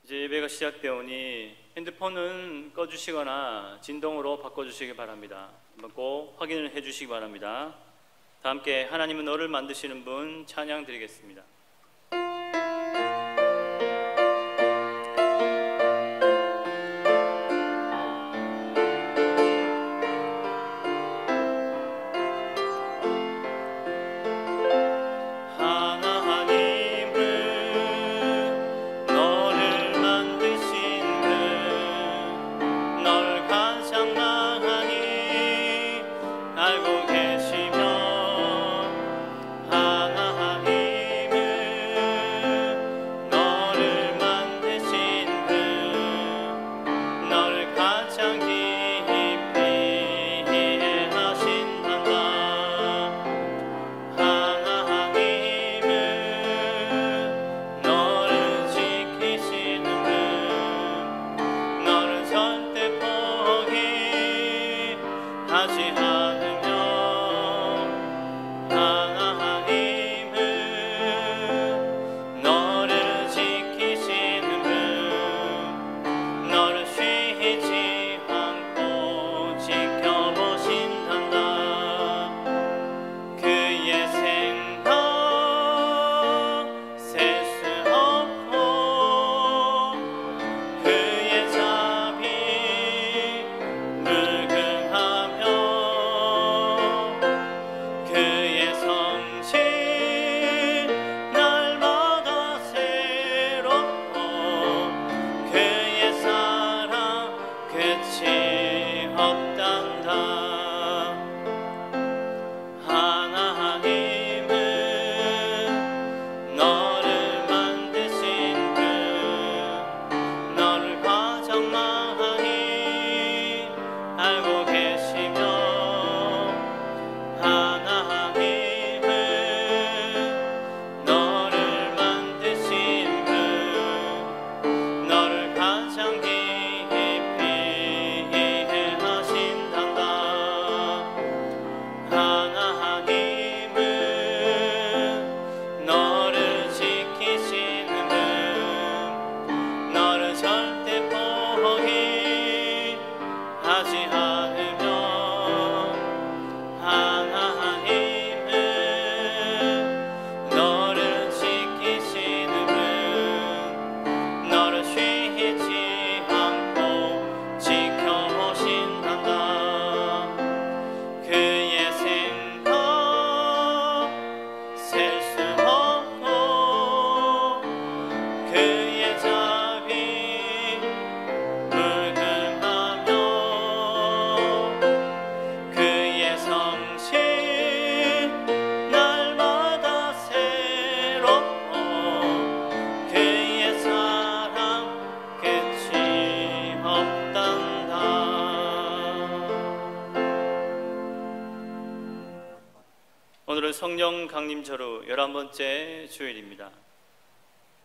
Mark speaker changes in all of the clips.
Speaker 1: 이제 예배가 시작되오니 핸드폰은 꺼주시거나 진동으로 바꿔주시기 바랍니다. 한번 꼭 확인을 해주시기 바랍니다. 다 함께 하나님은 너를 만드시는 분 찬양 드리겠습니다. 오늘은 성령 강림절후 11번째 주일입니다.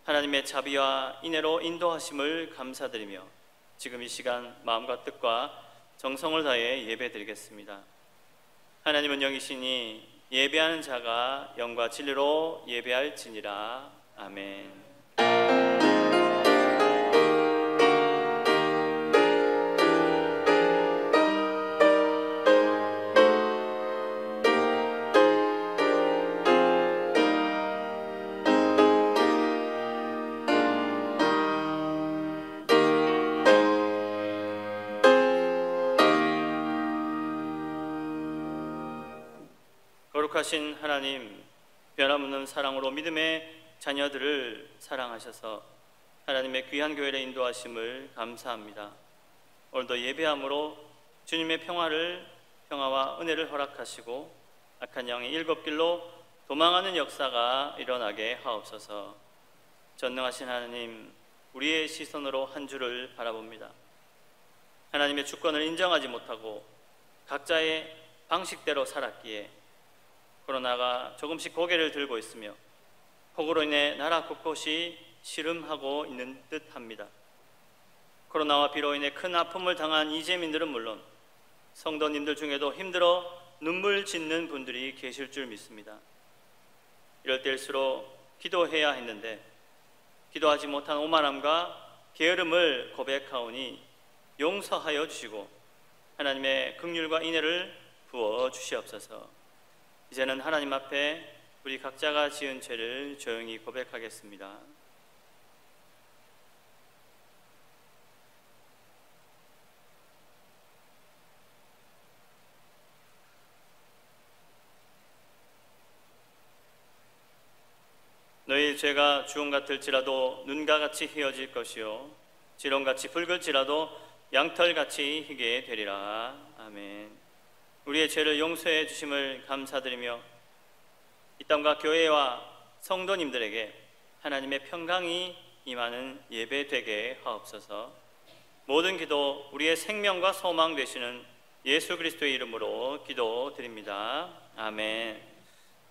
Speaker 1: 하나님의 자비와 인애로 인도하심을 감사드리며 지금 이 시간 마음과 뜻과 정성을 다해 예배드리겠습니다. 하나님은 영이시니 예배하는 자가 영과 진리로 예배할지니라. 아멘. 거룩하신 하나님, 변함없는 사랑으로 믿음의 자녀들을 사랑하셔서 하나님의 귀한 교회를 인도하심을 감사합니다. 오늘도 예배함으로 주님의 평화와 은혜를 허락하시고 악한 영의 일곱 길로 도망하는 역사가 일어나게 하옵소서. 전능하신 하나님, 우리의 시선으로 한 주를 바라봅니다. 하나님의 주권을 인정하지 못하고 각자의 방식대로 살았기에 코로나가 조금씩 고개를 들고 있으며 폭우로 인해 나라 곳곳이 시름하고 있는 듯합니다. 코로나와 비로 인해 큰 아픔을 당한 이재민들은 물론 성도님들 중에도 힘들어 눈물 짓는 분들이 계실 줄 믿습니다. 이럴 때일수록 기도해야 했는데 기도하지 못한 오만함과 게으름을 고백하오니 용서하여 주시고 하나님의 긍휼과 인애를 부어 주시옵소서. 이제는 하나님 앞에 우리 각자가 지은 죄를 조용히 고백하겠습니다. 너희 죄가 주홍 같을지라도 눈과 같이 희어질 것이요 지렁같이 붉을지라도 양털같이 희게 되리라. 아멘. 우리의 죄를 용서해 주심을 감사드리며 이 땅과 교회와 성도님들에게 하나님의 평강이 임하는 예배 되게 하옵소서. 모든 기도 우리의 생명과 소망 되시는 예수 그리스도의 이름으로 기도드립니다. 아멘.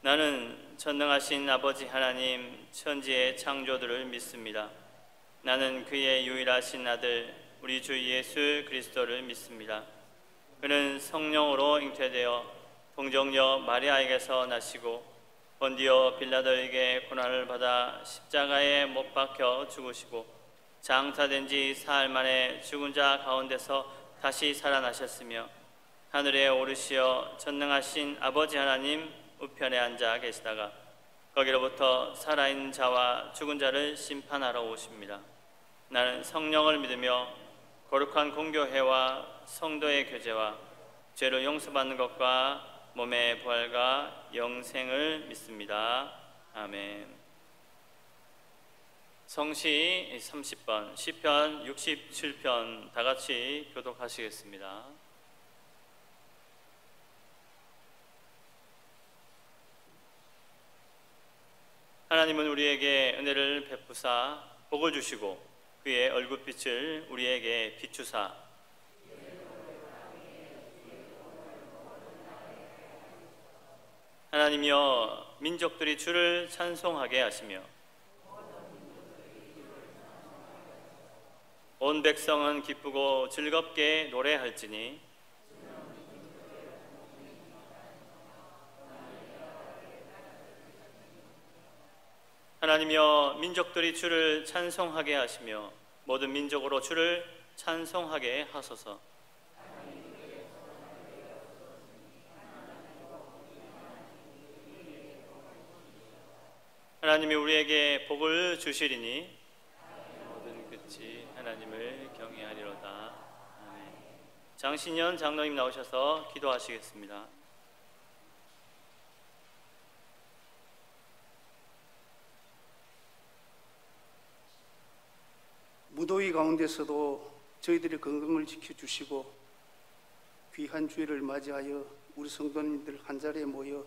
Speaker 1: 나는 전능하신 아버지 하나님 천지의 창조주를 믿습니다. 나는 그의 유일하신 아들 우리 주 예수 그리스도를 믿습니다. 그는 성령으로 잉태되어 동정녀 마리아에게서 나시고 본디오 빌라도에게 고난을 받아 십자가에 못 박혀 죽으시고 장사된 지 사흘 만에 죽은 자 가운데서 다시 살아나셨으며 하늘에 오르시어 전능하신 아버지 하나님 우편에 앉아 계시다가 거기로부터 살아있는 자와 죽은 자를 심판하러 오십니다. 나는 성령을 믿으며 거룩한 공교회와 성도의 교제와 죄를 용서받는 것과 몸의 부활과 영생을 믿습니다. 아멘. 성시 30번, 시편 67편 다 같이 교독하시겠습니다. 하나님은 우리에게 은혜를 베푸사 복을 주시고 그의 얼굴빛을 우리에게 비추사 하나님이여 민족들이 주를 찬송하게 하시며 온 백성은 기쁘고 즐겁게 노래할지니 하나님이여 민족들이 주를 찬송하게 하시며 모든 민족으로 주를 찬송하게 하소서. 하나님이 우리에게 복을 주시리니 모든 끝이 하나님을 경외하리로다. 아멘. 장신현 장로님 나오셔서 기도하시겠습니다.
Speaker 2: 무더위 가운데서도 저희들의 건강을 지켜주시고 귀한 주일을 맞이하여 우리 성도님들 한자리에 모여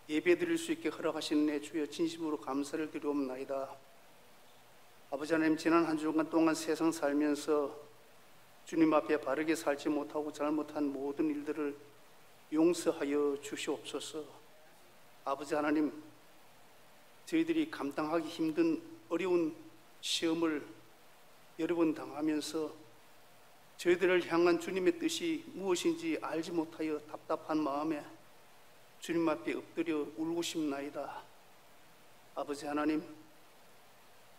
Speaker 2: 예배드릴 수 있게 허락하신 내 주여 진심으로 감사를 드리옵나이다. 아버지 하나님, 지난 한 주간 동안 세상 살면서 주님 앞에 바르게 살지 못하고 잘못한 모든 일들을 용서하여 주시옵소서. 아버지 하나님, 저희들이 감당하기 힘든 어려운 시험을 여러 번 당하면서 저희들을 향한 주님의 뜻이 무엇인지 알지 못하여 답답한 마음에 주님 앞에 엎드려 울고 싶나이다. 아버지 하나님,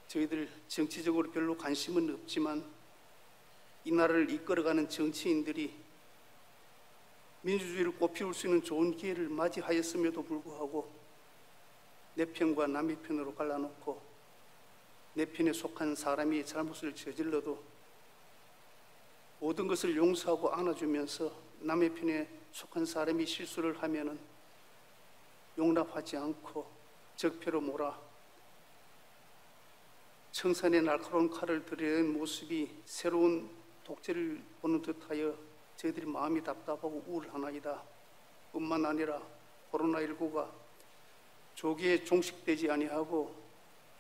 Speaker 2: 저희들 정치적으로 별로 관심은 없지만 이 나라를 이끌어가는 정치인들이 민주주의를 꽃피울 수 있는 좋은 기회를 맞이하였음에도 불구하고 내 편과 남의 편으로 갈라놓고 내 편에 속한 사람이 잘못을 저질러도 모든 것을 용서하고 안아주면서 남의 편에 속한 사람이 실수를 하면은 용납하지 않고 적폐로 몰아 청산의 날카로운 칼을 들이댄 모습이 새로운 독재를 보는 듯하여 저희들이 마음이 답답하고 우울하나이다. 뿐만 아니라 코로나19가 조기에 종식되지 아니하고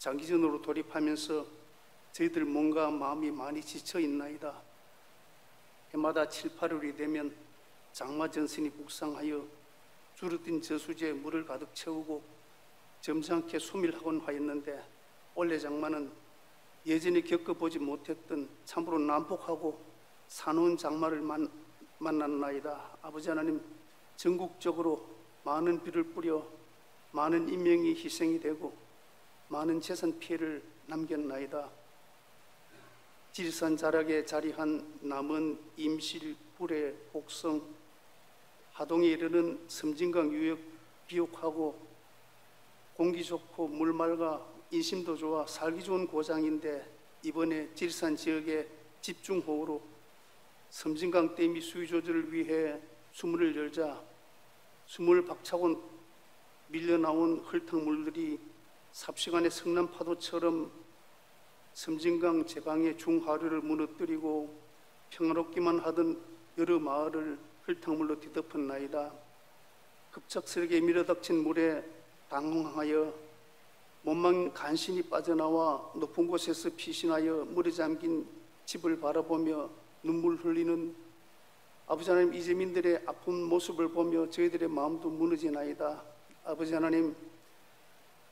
Speaker 2: 장기전으로 돌입하면서 저희들 몸과 마음이 많이 지쳐 있나이다. 해마다 7, 8월이 되면 장마전선이 북상하여 주르뜬 저수지에 물을 가득 채우고 점잖게 소멸하곤 하였는데 올해 장마는 예전에 겪어보지 못했던 참으로 난폭하고 사나운 장마를 만났나이다. 아버지 하나님, 전국적으로 많은 비를 뿌려 많은 인명이 희생이 되고 많은 재산 피해를 남겼나이다. 지리산 자락에 자리한 남은 임실, 불의 곡성, 하동에 이르는 섬진강 유역 비옥하고 공기 좋고 물 맑아 인심도 좋아 살기 좋은 고장인데 이번에 지리산 지역에 집중호우로 섬진강 댐이 수위 조절을 위해 수문을 열자 수문을 박차고 밀려나온 흙탕물들이 삽시간의 성난 파도처럼 섬진강 제방의 중하류를 무너뜨리고 평화롭기만 하던 여러 마을을 흙탕물로 뒤덮었나이다. 급작스럽게 밀어닥친 물에 당황하여 몸만 간신히 빠져나와 높은 곳에서 피신하여 물에 잠긴 집을 바라보며 눈물 흘리는 아버지 하나님, 이재민들의 아픈 모습을 보며 저희들의 마음도 무너지나이다. 아버지 하나님,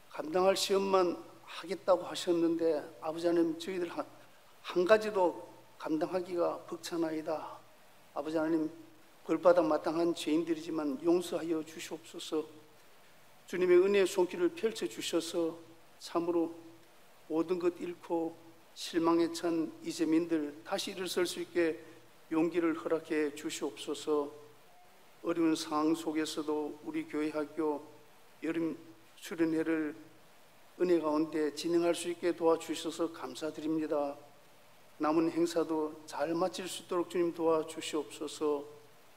Speaker 2: 감당할 시험만 하겠다고 하셨는데 아버지 하나님, 저희들 한 가지도 감당하기가 벅차나이다. 아버지 하나님, 벌받아 마땅한 죄인들이지만 용서하여 주시옵소서. 주님의 은혜의 손길을 펼쳐 주셔서 참으로 모든 것 잃고 실망에 찬 이재민들 다시 일어설 수 있게 용기를 허락해 주시옵소서. 어려운 상황 속에서도 우리 교회 학교 여름 수련회를 은혜 가운데 진행할 수 있게 도와주셔서 감사드립니다. 남은 행사도 잘 마칠 수 있도록 주님 도와주시옵소서.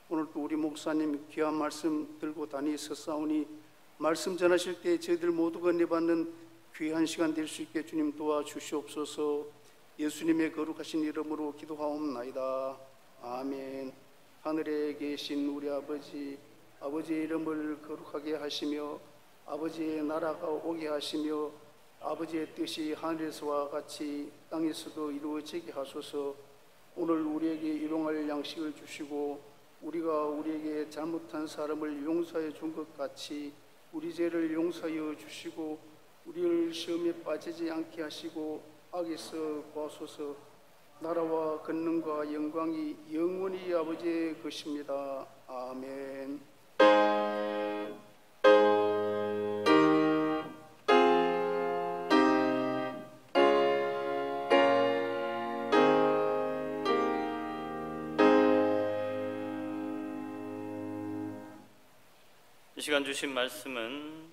Speaker 2: 오늘도 우리 목사님 귀한 말씀 들고 다니셨사오니 말씀 전하실 때 저희들 모두가 은혜 받는 귀한 시간 될 수 있게 주님 도와주시옵소서. 예수님의 거룩하신 이름으로 기도하옵나이다. 아멘. 하늘에 계신 우리 아버지, 아버지의 이름을 거룩하게 하시며 아버지의 나라가 오게 하시며 아버지의 뜻이 하늘에서와 같이 땅에서도 이루어지게 하소서. 오늘 우리에게 일용할 양식을 주시고 우리가 우리에게 잘못한 사람을 용서해 준 것 같이 우리 죄를 용서하여 주시고 우리를 시험에 빠지지 않게 하시고 악에서 구하소서. 나라와 권능과 영광이 영원히 아버지의 것입니다. 아멘.
Speaker 1: 이 시간 주신 말씀은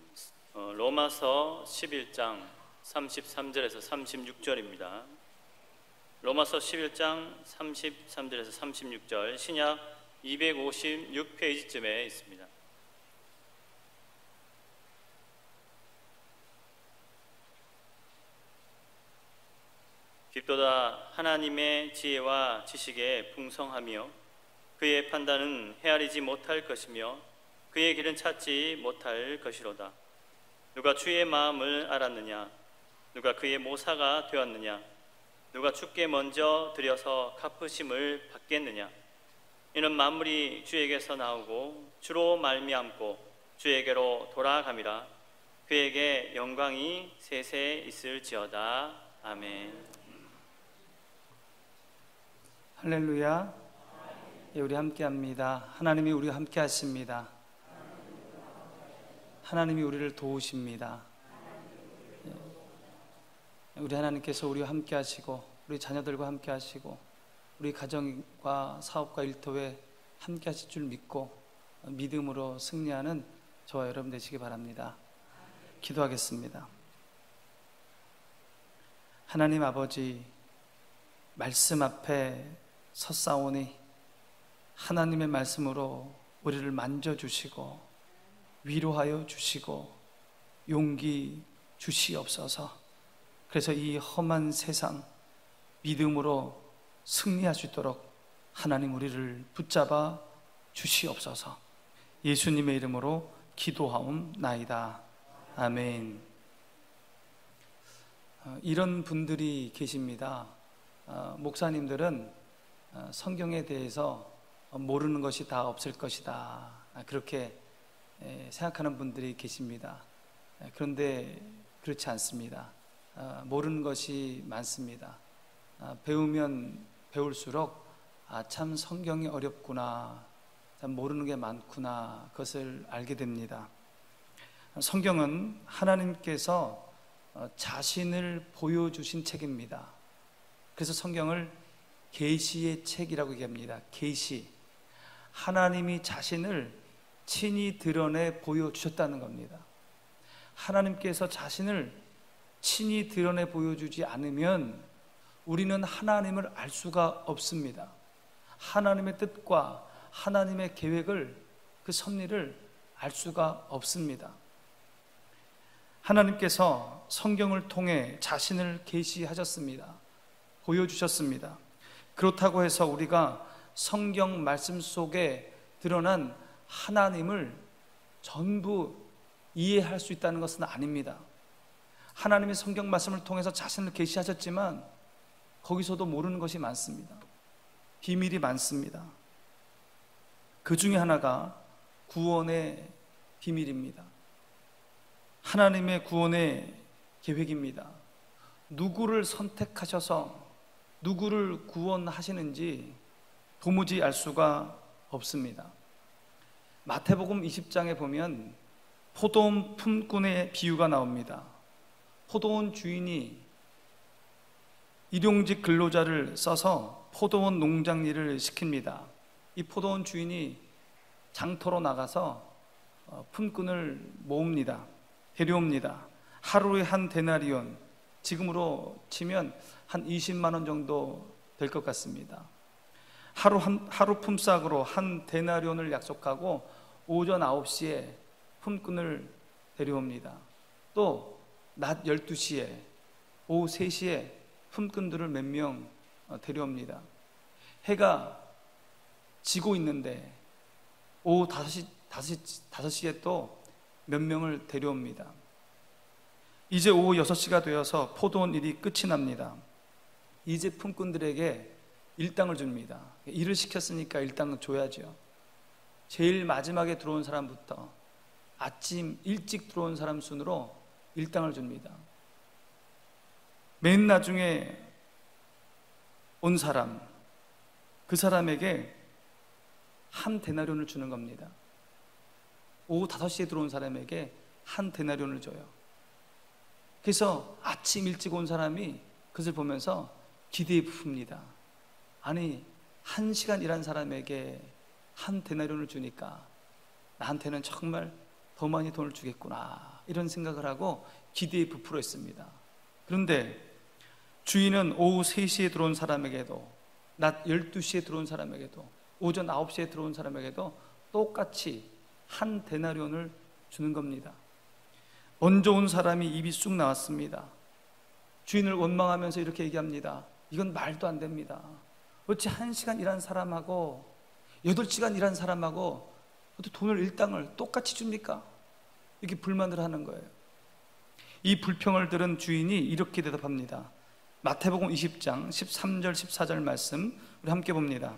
Speaker 1: 로마서 11장 33절에서 36절입니다. 로마서 11장 33절에서 36절, 신약 256페이지쯤에 있습니다. 깊도다 하나님의 지혜와 지식에 풍성하며 그의 판단은 헤아리지 못할 것이며 그의 길은 찾지 못할 것이로다. 누가 주의 마음을 알았느냐? 누가 그의 모사가 되었느냐? 누가 주께 먼저 드려서 갚으심을 받겠느냐? 이는 만물이 주에게서 나오고 주로 말미암고 주에게로 돌아감이라. 그에게 영광이 세세 있을지어다. 아멘.
Speaker 3: 할렐루야. 예, 우리 함께합니다. 하나님이 우리와 함께하십니다. 하나님이 우리를 도우십니다. 우리 하나님께서 우리와 함께 하시고 우리 자녀들과 함께 하시고 우리 가정과 사업과 일터에 함께 하실 줄 믿고 믿음으로 승리하는 저와 여러분 되시기 바랍니다. 기도하겠습니다. 하나님 아버지, 말씀 앞에 섰사오니 하나님의 말씀으로 우리를 만져주시고 위로하여 주시고 용기 주시옵소서. 그래서 이 험한 세상 믿음으로 승리할 수 있도록 하나님 우리를 붙잡아 주시옵소서. 예수님의 이름으로 기도하옵나이다. 아멘. 이런 분들이 계십니다. 목사님들은 성경에 대해서 모르는 것이 다 없을 것이다, 그렇게 생각하는 분들이 계십니다. 그런데 그렇지 않습니다. 모르는 것이 많습니다. 배우면 배울수록 참 성경이 어렵구나, 참 모르는 게 많구나, 그것을 알게 됩니다. 성경은 하나님께서 자신을 보여주신 책입니다. 그래서 성경을 계시의 책이라고 얘기합니다. 계시. 하나님이 자신을 친히 드러내 보여주셨다는 겁니다. 하나님께서 자신을 친히 드러내 보여주지 않으면 우리는 하나님을 알 수가 없습니다. 하나님의 뜻과 하나님의 계획을, 그 섭리를 알 수가 없습니다. 하나님께서 성경을 통해 자신을 계시하셨습니다. 보여주셨습니다. 그렇다고 해서 우리가 성경 말씀 속에 드러난 하나님을 전부 이해할 수 있다는 것은 아닙니다. 하나님의 성경 말씀을 통해서 자신을 계시하셨지만 거기서도 모르는 것이 많습니다. 비밀이 많습니다. 그 중에 하나가 구원의 비밀입니다. 하나님의 구원의 계획입니다. 누구를 선택하셔서 누구를 구원하시는지 도무지 알 수가 없습니다. 마태복음 20장에 보면 포도원 품꾼의 비유가 나옵니다. 포도원 주인이 일용직 근로자를 써서 포도원 농장 일을 시킵니다. 이 포도원 주인이 장터로 나가서 품꾼을 모읍니다. 데려옵니다. 하루에 한 데나리온, 지금으로 치면 한 20만 원 정도 될 것 같습니다. 하루 품삯으로 한 데나리온을 약속하고 오전 9시에 품꾼을 데려옵니다. 또 낮 12시에, 오후 3시에 품꾼들을 몇 명 데려옵니다. 해가 지고 있는데 오후 5시에 또 몇 명을 데려옵니다. 이제 오후 6시가 되어서 포도원 일이 끝이 납니다. 이제 품꾼들에게 일당을 줍니다. 일을 시켰으니까 일당을 줘야죠. 제일 마지막에 들어온 사람부터 아침 일찍 들어온 사람 순으로 일당을 줍니다. 맨 나중에 온 사람, 그 사람에게 한 데나리온을 주는 겁니다. 오후 5시에 들어온 사람에게 한 데나리온을 줘요. 그래서 아침 일찍 온 사람이 그것을 보면서 기대에 부릅니다. 아니, 1시간 일한 사람에게 한 데나리온을 주니까 나한테는 정말 더 많이 돈을 주겠구나, 이런 생각을 하고 기대에 부풀어 있습니다. 그런데 주인은 오후 3시에 들어온 사람에게도, 낮 12시에 들어온 사람에게도, 오전 9시에 들어온 사람에게도 똑같이 한 데나리온을 주는 겁니다. 먼저 온 사람이 입이 쑥 나왔습니다. 주인을 원망하면서 이렇게 얘기합니다. 이건 말도 안 됩니다. 어찌 1시간 일한 사람하고 8시간 일한 사람하고 돈을 일당을 똑같이 줍니까? 이렇게 불만을 하는 거예요. 이 불평을 들은 주인이 이렇게 대답합니다. 마태복음 20장 13절 14절 말씀 우리 함께 봅니다.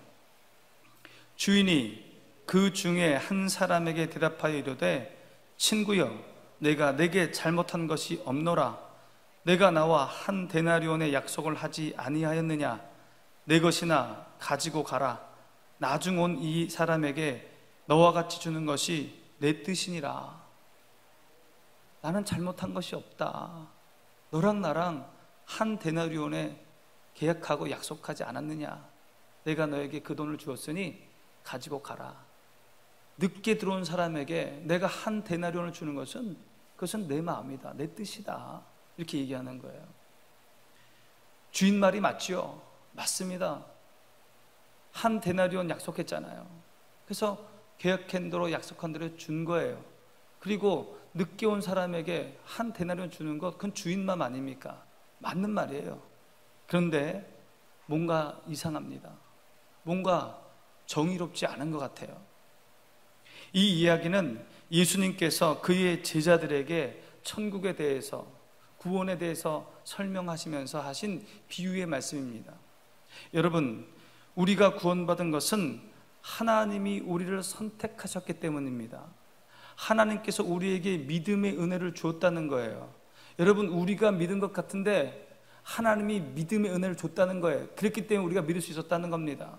Speaker 3: 주인이 그 중에 한 사람에게 대답하여 이르되 친구여, 내가 내게 잘못한 것이 없노라. 내가 나와 한 데나리온의 약속을 하지 아니하였느냐? 내 것이나 가지고 가라. 나중 온 이 사람에게 너와 같이 주는 것이 내 뜻이니라. 나는 잘못한 것이 없다. 너랑 나랑 한 데나리온에 계약하고 약속하지 않았느냐? 내가 너에게 그 돈을 주었으니 가지고 가라. 늦게 들어온 사람에게 내가 한 데나리온을 주는 것은 그것은 내 마음이다, 내 뜻이다, 이렇게 얘기하는 거예요. 주인 말이 맞죠? 맞습니다. 한 데나리온 약속했잖아요. 그래서 계약한 대로 약속한 대로 준 거예요. 그리고 늦게 온 사람에게 한 데나리온 주는 것, 그건 주인 마음 아닙니까? 맞는 말이에요. 그런데 뭔가 이상합니다. 뭔가 정의롭지 않은 것 같아요. 이 이야기는 예수님께서 그의 제자들에게 천국에 대해서, 구원에 대해서 설명하시면서 하신 비유의 말씀입니다. 여러분, 우리가 구원받은 것은 하나님이 우리를 선택하셨기 때문입니다. 하나님께서 우리에게 믿음의 은혜를 주었다는 거예요. 여러분, 우리가 믿은 것 같은데 하나님이 믿음의 은혜를 줬다는 거예요. 그렇기 때문에 우리가 믿을 수 있었다는 겁니다.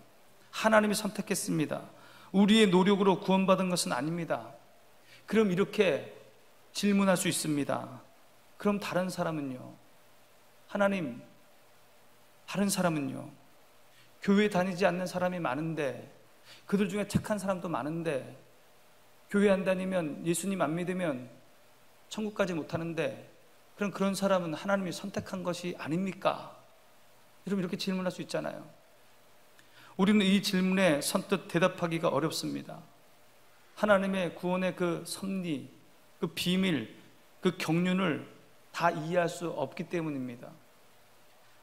Speaker 3: 하나님이 선택했습니다. 우리의 노력으로 구원받은 것은 아닙니다. 그럼 이렇게 질문할 수 있습니다. 그럼 다른 사람은요? 하나님, 다른 사람은요, 교회 다니지 않는 사람이 많은데, 그들 중에 착한 사람도 많은데, 교회 안 다니면, 예수님 안 믿으면 천국까지 못 하는데, 그럼 그런 사람은 하나님이 선택한 것이 아닙니까? 여러분, 이렇게 질문할 수 있잖아요. 우리는 이 질문에 선뜻 대답하기가 어렵습니다. 하나님의 구원의 그 섭리, 그 비밀, 그 경륜을 다 이해할 수 없기 때문입니다.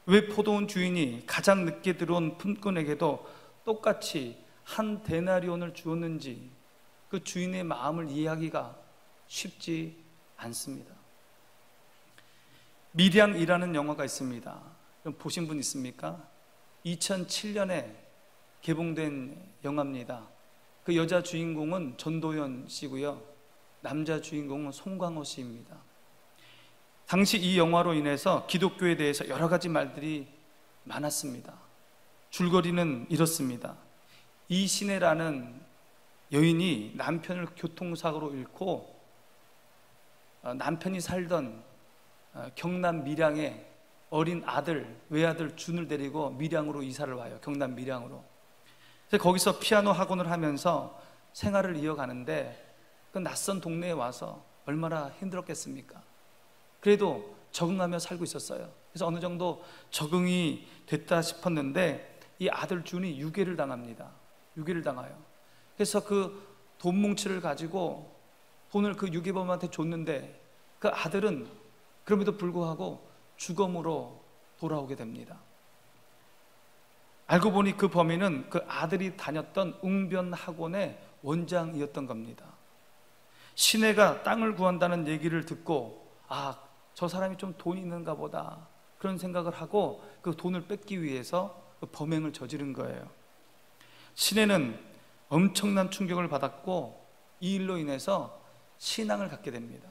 Speaker 3: 왜 포도원 주인이 가장 늦게 들어온 품꾼에게도 똑같이 한 데나리온을 주었는지 그 주인의 마음을 이해하기가 쉽지 않습니다. 밀양이라는 영화가 있습니다. 보신 분 있습니까? 2007년에 개봉된 영화입니다. 그 여자 주인공은 전도연 씨고요, 남자 주인공은 송강호 씨입니다. 당시 이 영화로 인해서 기독교에 대해서 여러 가지 말들이 많았습니다. 줄거리는 이렇습니다. 이신혜라는 여인이 남편을 교통사고로 잃고 남편이 살던 경남 밀양에 어린 아들, 외아들 준을 데리고 밀양으로 이사를 와요. 경남 밀양으로. 그래서 거기서 피아노 학원을 하면서 생활을 이어가는데, 그 낯선 동네에 와서 얼마나 힘들었겠습니까? 그래도 적응하며 살고 있었어요. 그래서 어느 정도 적응이 됐다 싶었는데, 이 아들 준이 유괴를 당합니다. 유괴를 당해요. 그래서 그 돈 뭉치를 가지고 돈을 그 유괴범한테 줬는데, 그 아들은 그럼에도 불구하고 죽음으로 돌아오게 됩니다. 알고 보니 그 범인은 그 아들이 다녔던 웅변학원의 원장이었던 겁니다. 신혜가 땅을 구한다는 얘기를 듣고, 아, 저 사람이 좀 돈이 있는가 보다, 그런 생각을 하고 그 돈을 뺏기 위해서 그 범행을 저지른 거예요. 신혜는 엄청난 충격을 받았고, 이 일로 인해서 신앙을 갖게 됩니다.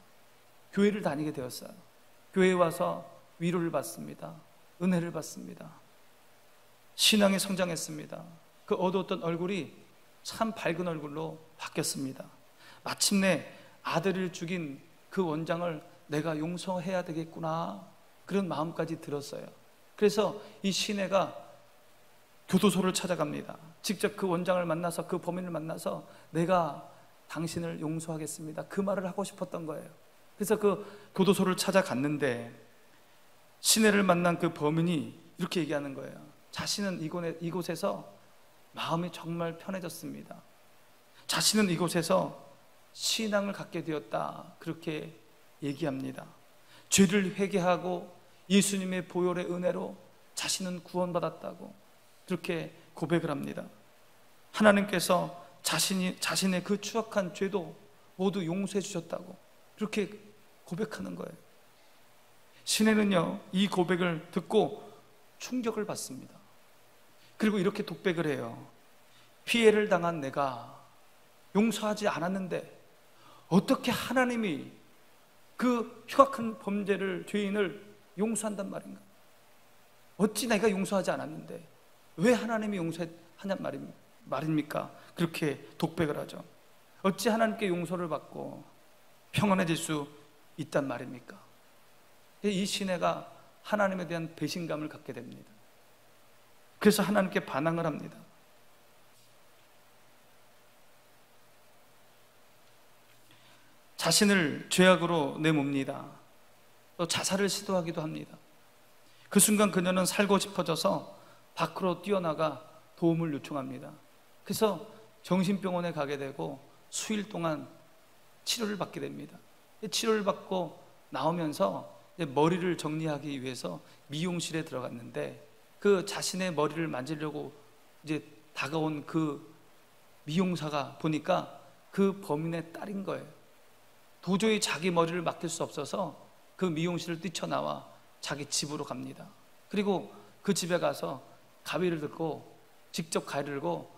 Speaker 3: 교회를 다니게 되었어요. 교회에 와서 위로를 받습니다. 은혜를 받습니다. 신앙이 성장했습니다. 그 어두웠던 얼굴이 참 밝은 얼굴로 바뀌었습니다. 마침내 아들을 죽인 그 원장을 내가 용서해야 되겠구나, 그런 마음까지 들었어요. 그래서 이 신혜가 교도소를 찾아갑니다. 직접 그 원장을 만나서, 그 범인을 만나서 내가 당신을 용서하겠습니다, 그 말을 하고 싶었던 거예요. 그래서 그 교도소를 찾아갔는데, 신혜를 만난 그 범인이 이렇게 얘기하는 거예요. 자신은 이곳에서 마음이 정말 편해졌습니다. 자신은 이곳에서 신앙을 갖게 되었다, 그렇게 얘기합니다. 죄를 회개하고 예수님의 보혈의 은혜로 자신은 구원받았다고 그렇게 고백을 합니다. 하나님께서 자신의 그 추악한 죄도 모두 용서해 주셨다고 그렇게 고백하는 거예요. 신혜는요, 이 고백을 듣고 충격을 받습니다. 그리고 이렇게 독백을 해요. 피해를 당한 내가 용서하지 않았는데 어떻게 하나님이 그 흉악한 범죄를, 죄인을 용서한단 말인가? 어찌 내가 용서하지 않았는데 왜 하나님이 용서하냔 말입니까? 그렇게 독백을 하죠. 어찌 하나님께 용서를 받고 평안해질 수 있단 말입니까? 이 신혜가 하나님에 대한 배신감을 갖게 됩니다. 그래서 하나님께 반항을 합니다. 자신을 죄악으로 내몹니다. 또 자살을 시도하기도 합니다. 그 순간 그녀는 살고 싶어져서 밖으로 뛰어나가 도움을 요청합니다. 그래서 정신병원에 가게 되고 수일 동안 치료를 받게 됩니다. 치료를 받고 나오면서 머리를 정리하기 위해서 미용실에 들어갔는데, 그 자신의 머리를 만지려고 이제 다가온 그 미용사가 보니까 그 범인의 딸인 거예요. 도저히 자기 머리를 맡길 수 없어서 그 미용실을 뛰쳐나와 자기 집으로 갑니다. 그리고 그 집에 가서 가위를 들고 직접 가르고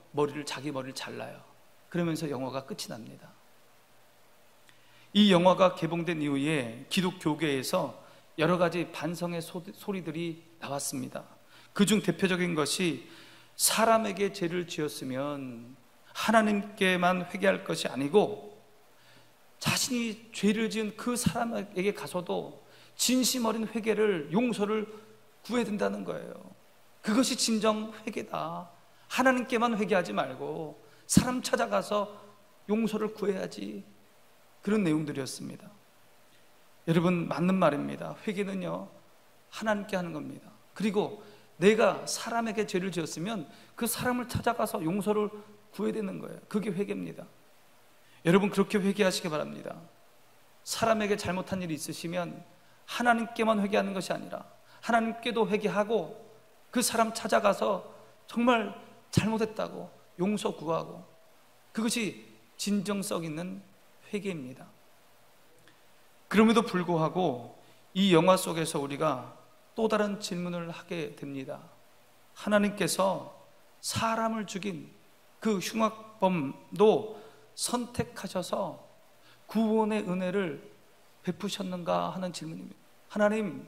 Speaker 3: 자기 머리를 잘라요. 그러면서 영화가 끝이 납니다. 이 영화가 개봉된 이후에 기독교계에서 여러 가지 반성의 소리들이 나왔습니다. 그중 대표적인 것이, 사람에게 죄를 지었으면 하나님께만 회개할 것이 아니고 자신이 죄를 지은 그 사람에게 가서도 진심 어린 회개를, 용서를 구해야 된다는 거예요. 그것이 진정 회개다. 하나님께만 회개하지 말고 사람 찾아가서 용서를 구해야지. 그런 내용들이었습니다. 여러분, 맞는 말입니다. 회개는요, 하나님께 하는 겁니다. 그리고 내가 사람에게 죄를 지었으면 그 사람을 찾아가서 용서를 구해야 되는 거예요. 그게 회개입니다. 여러분, 그렇게 회개하시기 바랍니다. 사람에게 잘못한 일이 있으시면 하나님께만 회개하는 것이 아니라 하나님께도 회개하고 그 사람 찾아가서 정말 잘못했다고 용서 구하고, 그것이 진정성 있는 회개입니다. 그럼에도 불구하고 이 영화 속에서 우리가 또 다른 질문을 하게 됩니다. 하나님께서 사람을 죽인 그 흉악범도 선택하셔서 구원의 은혜를 베푸셨는가 하는 질문입니다. 하나님,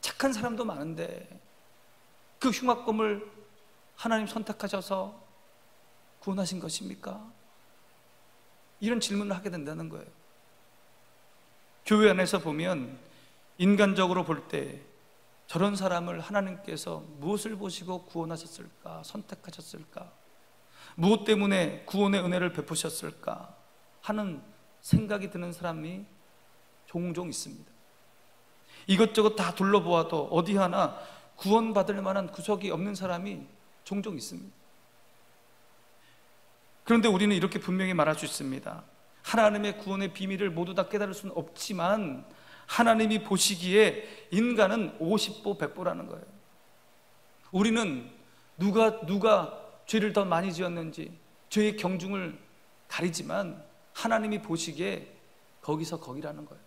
Speaker 3: 착한 사람도 많은데 그 흉악범을 하나님 선택하셔서 구원하신 것입니까? 이런 질문을 하게 된다는 거예요. 교회 안에서 보면 인간적으로 볼 때 저런 사람을 하나님께서 무엇을 보시고 구원하셨을까, 선택하셨을까, 무엇 때문에 구원의 은혜를 베푸셨을까 하는 생각이 드는 사람이 종종 있습니다. 이것저것 다 둘러보아도 어디 하나 구원받을 만한 구석이 없는 사람이 종종 있습니다. 그런데 우리는 이렇게 분명히 말할 수 있습니다. 하나님의 구원의 비밀을 모두 다 깨달을 수는 없지만 하나님이 보시기에 인간은 50보 100보라는 거예요. 우리는 누가 죄를 더 많이 지었는지 죄의 경중을 가리지만 하나님이 보시기에 거기서 거기라는 거예요.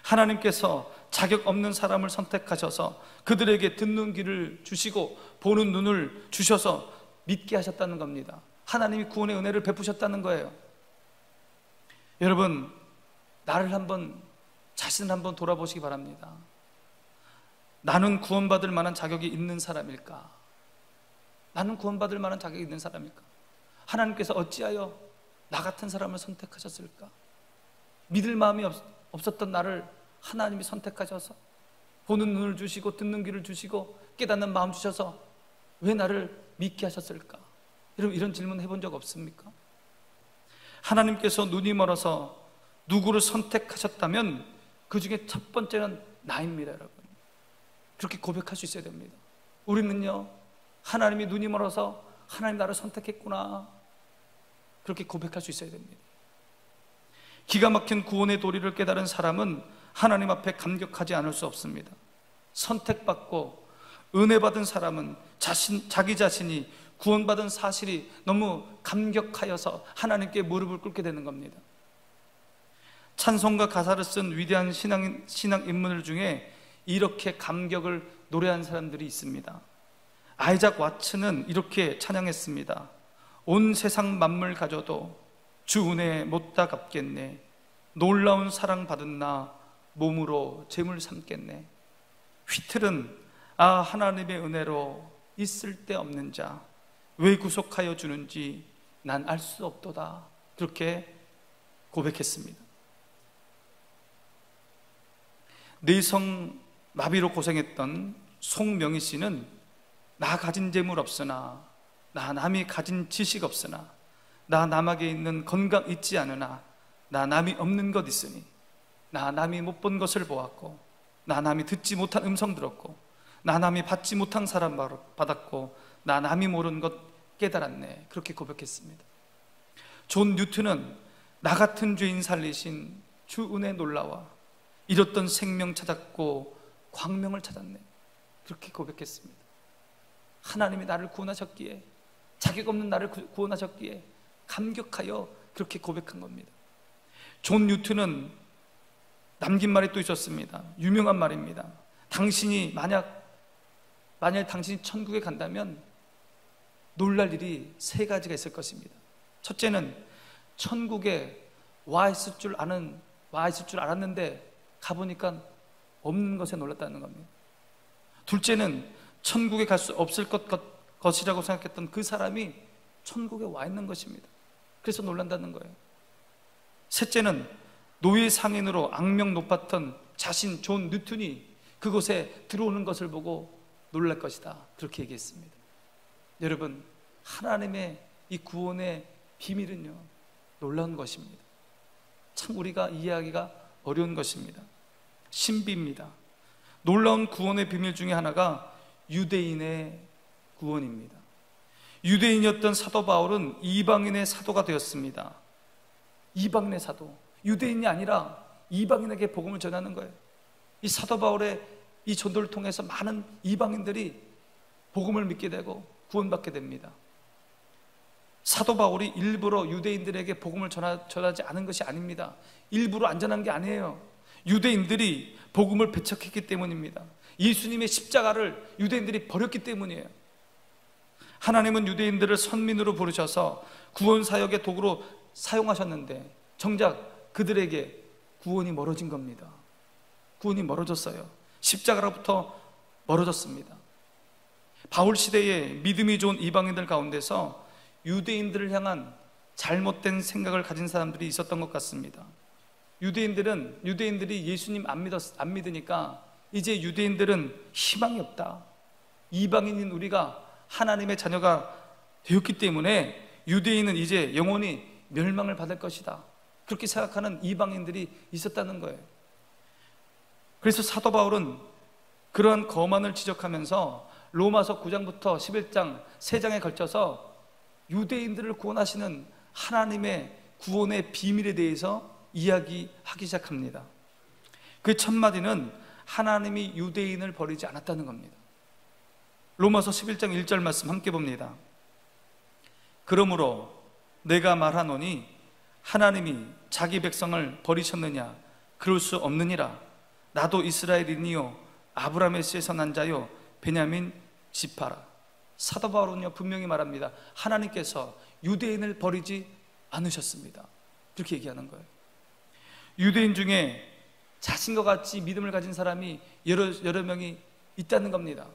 Speaker 3: 하나님께서 자격 없는 사람을 선택하셔서 그들에게 듣는 귀를 주시고 보는 눈을 주셔서 믿게 하셨다는 겁니다. 하나님이 구원의 은혜를 베푸셨다는 거예요. 여러분, 자신을 한번 돌아보시기 바랍니다. 나는 구원받을 만한 자격이 있는 사람일까? 나는 구원받을 만한 자격이 있는 사람일까? 하나님께서 어찌하여 나 같은 사람을 선택하셨을까? 믿을 마음이 없었던 나를 하나님이 선택하셔서 보는 눈을 주시고 듣는 귀를 주시고 깨닫는 마음 주셔서 왜 나를 믿게 하셨을까? 여러분, 이런 질문 해본 적 없습니까? 하나님께서 눈이 멀어서 누구를 선택하셨다면 그 중에 첫 번째는 나입니다, 여러분. 그렇게 고백할 수 있어야 됩니다. 우리는요, 하나님이 눈이 멀어서 하나님 나를 선택했구나, 그렇게 고백할 수 있어야 됩니다. 기가 막힌 구원의 도리를 깨달은 사람은 하나님 앞에 감격하지 않을 수 없습니다. 선택받고 은혜 받은 사람은 자기 자신이 구원받은 사실이 너무 감격하여서 하나님께 무릎을 꿇게 되는 겁니다. 찬송가 가사를 쓴 위대한 신앙 인물들 중에 이렇게 감격을 노래한 사람들이 있습니다. 아이작 와츠는 이렇게 찬양했습니다. 온 세상 만물 가져도 주 은혜 못다 갚겠네. 놀라운 사랑 받은 나 몸으로 재물 삼겠네. 휘틀은 아, 하나님의 은혜로 있을 데 없는 자 왜 구속하여 주는지 난 알 수 없도다. 그렇게 고백했습니다. 뇌성 마비로 고생했던 송명희 씨는 나 가진 재물 없으나, 나 남이 가진 지식 없으나, 나 남에게 있는 건강 있지 않으나, 나 남이 없는 것 있으니, 나 남이 못 본 것을 보았고, 나 남이 듣지 못한 음성 들었고, 나 남이 받지 못한 사람 받았고, 나 남이 모르는 것 깨달았네. 그렇게 고백했습니다. 존 뉴턴은 나 같은 죄인 살리신 주 은혜 놀라와 잃었던 생명 찾았고 광명을 찾았네. 그렇게 고백했습니다. 하나님이 나를 구원하셨기에, 자격 없는 나를 구원하셨기에 감격하여 그렇게 고백한 겁니다. 존 뉴턴은 남긴 말이 또 있었습니다. 유명한 말입니다. 당신이 만약 당신이 천국에 간다면 놀랄 일이 세 가지가 있을 것입니다. 첫째는 천국에 와 있을 줄 알았는데 가보니까 없는 것에 놀랐다는 겁니다. 둘째는 천국에 갈 수 없을 것이라고 생각했던 그 사람이 천국에 와 있는 것입니다. 그래서 놀란다는 거예요. 셋째는 노예 상인으로 악명 높았던 자신 존 뉴턴이 그곳에 들어오는 것을 보고 놀랄 것이다. 그렇게 얘기했습니다. 여러분, 하나님의 이 구원의 비밀은요, 놀라운 것입니다. 참 우리가 이해하기가 어려운 것입니다. 신비입니다. 놀라운 구원의 비밀 중에 하나가 유대인의 구원입니다. 유대인이었던 사도 바울은 이방인의 사도가 되었습니다. 이방인의 사도, 유대인이 아니라 이방인에게 복음을 전하는 거예요. 이 사도 바울의 이 전도를 통해서 많은 이방인들이 복음을 믿게 되고 구원받게 됩니다. 사도 바울이 일부러 유대인들에게 복음을 전하지 않은 것이 아닙니다. 일부러 안 전한 게 아니에요. 유대인들이 복음을 배척했기 때문입니다. 예수님의 십자가를 유대인들이 버렸기 때문이에요. 하나님은 유대인들을 선민으로 부르셔서 구원 사역의 도구로 사용하셨는데 정작 그들에게 구원이 멀어진 겁니다. 구원이 멀어졌어요. 십자가로부터 멀어졌습니다. 바울 시대에 믿음이 좋은 이방인들 가운데서 유대인들을 향한 잘못된 생각을 가진 사람들이 있었던 것 같습니다. 유대인들이 예수님 안 믿으니까 이제 유대인들은 희망이 없다. 이방인인 우리가 하나님의 자녀가 되었기 때문에 유대인은 이제 영원히 멸망을 받을 것이다. 그렇게 생각하는 이방인들이 있었다는 거예요. 그래서 사도 바울은 그러한 거만을 지적하면서 로마서 9장부터 11장 3장에 걸쳐서 유대인들을 구원하시는 하나님의 구원의 비밀에 대해서 이야기하기 시작합니다. 그 첫 마디는 하나님이 유대인을 버리지 않았다는 겁니다. 로마서 11장 1절 말씀 함께 봅니다. 그러므로 내가 말하노니 하나님이 자기 백성을 버리셨느냐? 그럴 수 없느니라. 나도 이스라엘이니요 아브라함의 씨에서 난 자요 베냐민 지파라. 사도 바울은요 분명히 말합니다. 하나님께서 유대인을 버리지 않으셨습니다. 이렇게 얘기하는 거예요. 유대인 중에 자신과 같이 믿음을 가진 사람이 여러 명이 있다는 겁니다.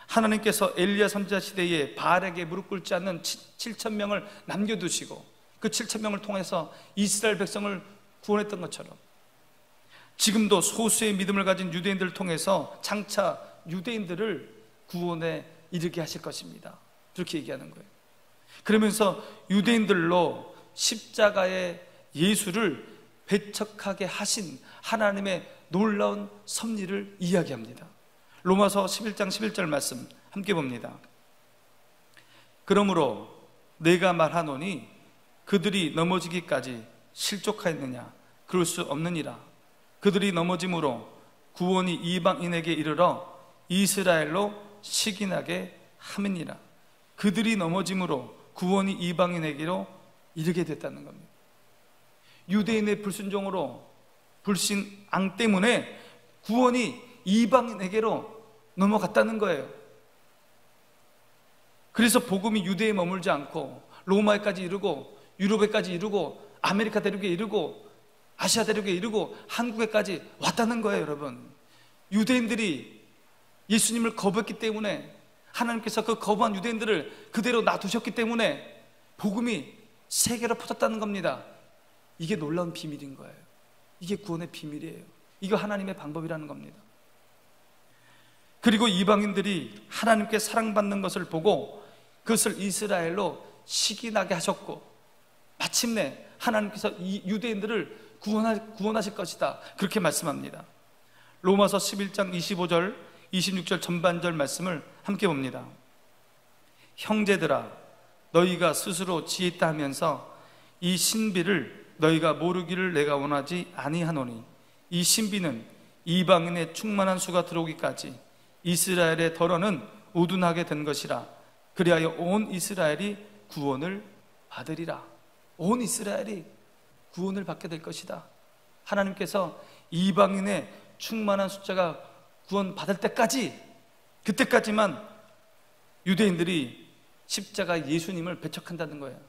Speaker 3: 하나님께서 엘리야 선지자 시대에 바알에게 무릎 꿇지 않는 7,000명을 남겨두시고 그 7,000명을 통해서 이스라엘 백성을 구원했던 것처럼 지금도 소수의 믿음을 가진 유대인들을 통해서 장차 유대인들을 구원에 이르게 하실 것입니다. 그렇게 얘기하는 거예요. 그러면서 유대인들로 십자가의 예수를 배척하게 하신 하나님의 놀라운 섭리를 이야기합니다. 로마서 11장 11절 말씀 함께 봅니다. 그러므로 내가 말하노니 그들이 넘어지기까지 실족하였느냐? 그럴 수 없느니라. 그들이 넘어짐으로 구원이 이방인에게 이르러 이스라엘로 시기나게 함이니라. 그들이 넘어짐으로 구원이 이방인에게로 이르게 됐다는 겁니다. 유대인의 불신앙 때문에 구원이 이방인에게로 넘어갔다는 거예요. 그래서 복음이 유대에 머물지 않고 로마에까지 이르고 유럽에까지 이르고 아메리카 대륙에 이르고 아시아 대륙에 이르고 한국에까지 왔다는 거예요. 여러분, 유대인들이 예수님을 거부했기 때문에 하나님께서 그 거부한 유대인들을 그대로 놔두셨기 때문에 복음이 세계로 퍼졌다는 겁니다. 이게 놀라운 비밀인 거예요. 이게 구원의 비밀이에요. 이거 하나님의 방법이라는 겁니다. 그리고 이방인들이 하나님께 사랑받는 것을 보고 그것을 이스라엘로 시기나게 하셨고 마침내 하나님께서 이 유대인들을 구원하실 것이다. 그렇게 말씀합니다. 로마서 11장 25절 26절 전반절 말씀을 함께 봅니다. 형제들아 너희가 스스로 지혜 있다 하면서 이 신비를 너희가 모르기를 내가 원하지 아니하노니 이 신비는 이방인의 충만한 수가 들어오기까지 이스라엘의 덜어는 우둔하게 된 것이라. 그리하여 온 이스라엘이 구원을 받으리라. 온 이스라엘이 구원을 받게 될 것이다. 하나님께서 이방인의 충만한 숫자가 구원받을 때까지, 그때까지만 유대인들이 십자가 예수님을 배척한다는 거예요.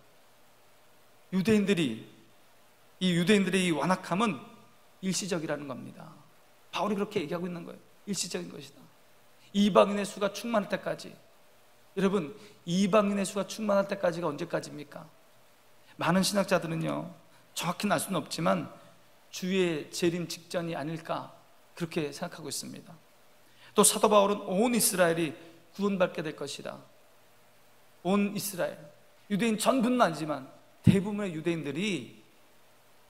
Speaker 3: 유대인들의 이 완악함은 일시적이라는 겁니다. 바울이 그렇게 얘기하고 있는 거예요. 일시적인 것이다. 이방인의 수가 충만할 때까지. 여러분, 이방인의 수가 충만할 때까지가 언제까지입니까? 많은 신학자들은요 정확히는 알 수는 없지만 주의 재림 직전이 아닐까 그렇게 생각하고 있습니다. 또 사도 바울은 온 이스라엘이 구원받게 될 것이다. 온 이스라엘, 유대인 전부는 아니지만 대부분의 유대인들이